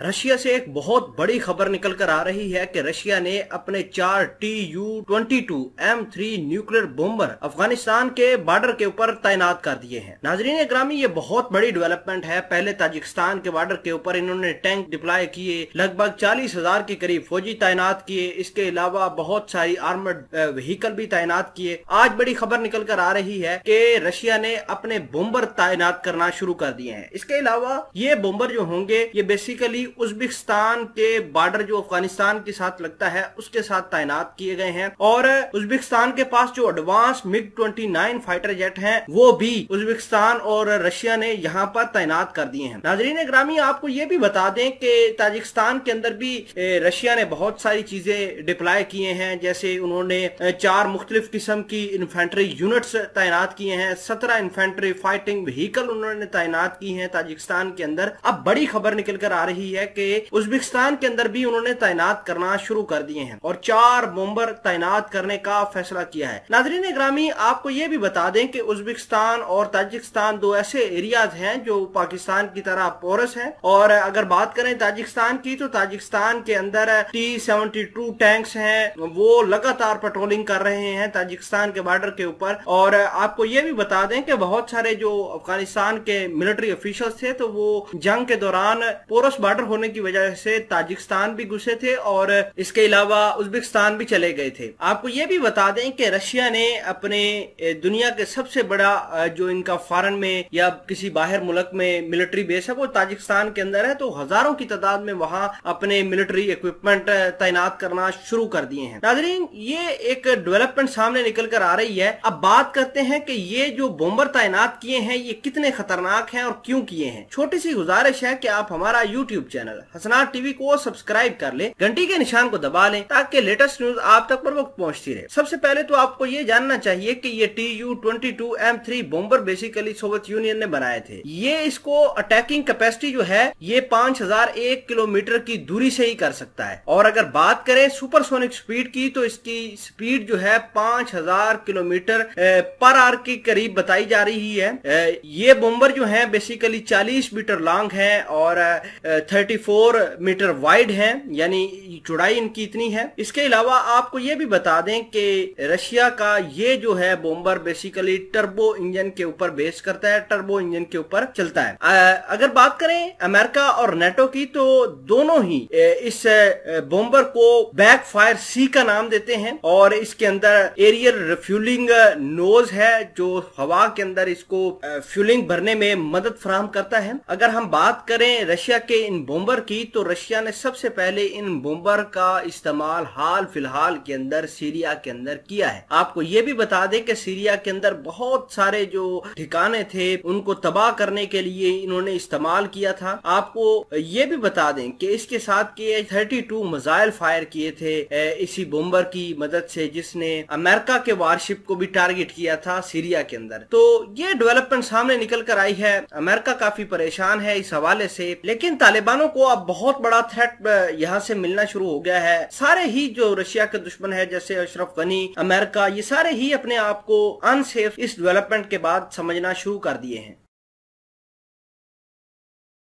Russia से एक बहुत बड़ी खबर निकल कर आ रही है कि रशिया ने अपने 4 Tu-22M3 न्यूक्लियर बॉम्बर अफगानिस्तान के बॉर्डर के ऊपर तैनात कर दिए हैं। नाजरीन ग्रामी, ये बहुत बड़ी डेवलपमेंट है। पहले ताजिकिस्तान के बॉर्डर के ऊपर इन्होंने टैंक डिप्लॉय किए, लगभग 40,000 के करीब फौजी तैनात किए, इसके अलावा बहुत सारी आर्मर्ड व्हीकल भी तैनात किए। आज बड़ी खबर निकल कर आ रही है कि रशिया ने अपने बॉम्बर तैनात करना शुरू कर दिए हैं। इसके अलावा ये बॉम्बर जो होंगे ये बेसिकली उज्बेकिस्तान के बॉर्डर जो अफगानिस्तान के साथ लगता है उसके साथ तैनात किए गए हैं। और उज्बेकिस्तान के पास जो एडवांस MiG-29 फाइटर जेट हैं वो भी उज्बेकिस्तान और रशिया ने यहाँ पर तैनात कर दिए हैं। नाजरीन ग्रामी, आपको ये भी बता दें कि ताजिकिस्तान के अंदर भी रशिया ने बहुत सारी चीजें डिप्लॉय किए हैं। जैसे उन्होंने 4 मुख्तलिफ किस्म की इन्फेंट्री यूनिट्स तैनात किए हैं, 17 इन्फेंट्री फाइटिंग व्हीकल उन्होंने तैनात की हैं ताजिकिस्तान के अंदर। अब बड़ी खबर निकल कर आ रही है कि उज्बेकिस्तान के अंदर भी उन्होंने तैनात करना शुरू कर दिए हैं और 4 बॉम्बर तैनात करने का फैसला किया है। नाजरीन ग्रामी, आपको ये भी बता दें कि उज्बेकिस्तान और ताजिकिस्तान दो ऐसे एरियाज हैं जो पाकिस्तान की तरह पोरस हैं। और अगर बात करें ताजिकिस्तान की तो ताजिकिस्तान के अंदर T-72 टैंक्स हैं, वो लगातार पेट्रोलिंग कर रहे हैं ताजिकिस्तान के बॉर्डर के ऊपर। और आपको ये भी बता दें कि बहुत सारे जो अफगानिस्तान के मिलिट्री ऑफिशियल्स थे तो वो जंग के दौरान पोरस बॉर्डर होने की वजह से ताजिकिस्तान भी घुसे थे और इसके अलावा उज्बेकिस्तान भी चले गए थे। आपको ये भी बता दें कि रशिया ने अपने दुनिया के सबसे बड़ा जो इनका फॉरेन में या किसी बाहर मुल्क में मिलिट्री बेस है वो ताजिकिस्तान के अंदर है। तो हजारों की तादाद में वहां अपने मिलिट्री इक्विपमेंट तैनात करना शुरू कर दिए हैं। नाजरीन, ये एक डेवलपमेंट सामने निकल कर आ रही है। अब बात करते हैं कि ये जो बॉम्बर तैनात किए हैं ये कितने खतरनाक हैं और क्यों किए हैं। छोटी सी गुजारिश है कि आप हमारा YouTube चैनल हसनात टीवी को सब्सक्राइब कर लें, घंटी के निशान को दबा लें ताकि लेटेस्ट न्यूज आप तक पर वक्त पहुंचती रहे। सबसे पहले तो आपको ये जानना चाहिए कि ये Tu-22M3 bomber basically Soviet union ने बनाए थे। ये इसको अटैकिंग कैपेसिटी जो है ये 5001 किलोमीटर की दूरी से ही कर सकता है। और अगर बात करें सुपरसोनिक स्पीड की तो इसकी स्पीड जो है 5000 किलोमीटर पर आवर के करीब बताई जा रही है। ये बॉम्बर जो है बेसिकली 40 मीटर लॉन्ग है और 34 मीटर वाइड है, यानी चौड़ाई इनकी इतनी है। इसके अलावा आपको ये भी बता दें कि रशिया का ये जो है बॉम्बर बेसिकली टर्बो इंजन के ऊपर बेस करता है, टर्बो इंजन के ऊपर चलता है। अगर बात करें अमेरिका और नेटो की तो दोनों ही इस बॉम्बर को बैक फायर सी का नाम देते हैं और इसके अंदर एरियल रिफ्यूलिंग नोज है जो हवा के अंदर इसको फ्यूलिंग भरने में मदद फराहम करता है। अगर हम बात करें रशिया के इन बॉम्बर की तो रशिया ने सबसे पहले इन बॉम्बर का इस्तेमाल हाल फिलहाल के अंदर सीरिया के अंदर किया है। आपको ये भी बता दें कि सीरिया के अंदर बहुत सारे जो ठिकाने थे उनको तबाह करने के लिए इन्होंने इस्तेमाल किया था। आपको ये भी बता दें कि इसके साथ के 32 मिसाइल फायर किए थे इसी बॉम्बर की मदद से, जिसने अमेरिका के वारशिप को भी टारगेट किया था सीरिया के अंदर। तो ये डेवलपमेंट सामने निकल कर आई है। अमेरिका काफी परेशान है इस हवाले से, लेकिन तालिबानों को अब बहुत बड़ा थ्रेट यहाँ से मिलना शुरू हो गया है। सारे ही जो रशिया के दुश्मन है जैसे अशरफ गनी, अमेरिका, ये सारे ही अपने आप को अनसेफ इस डेवलपमेंट के बाद समझना शुरू कर दिए हैं।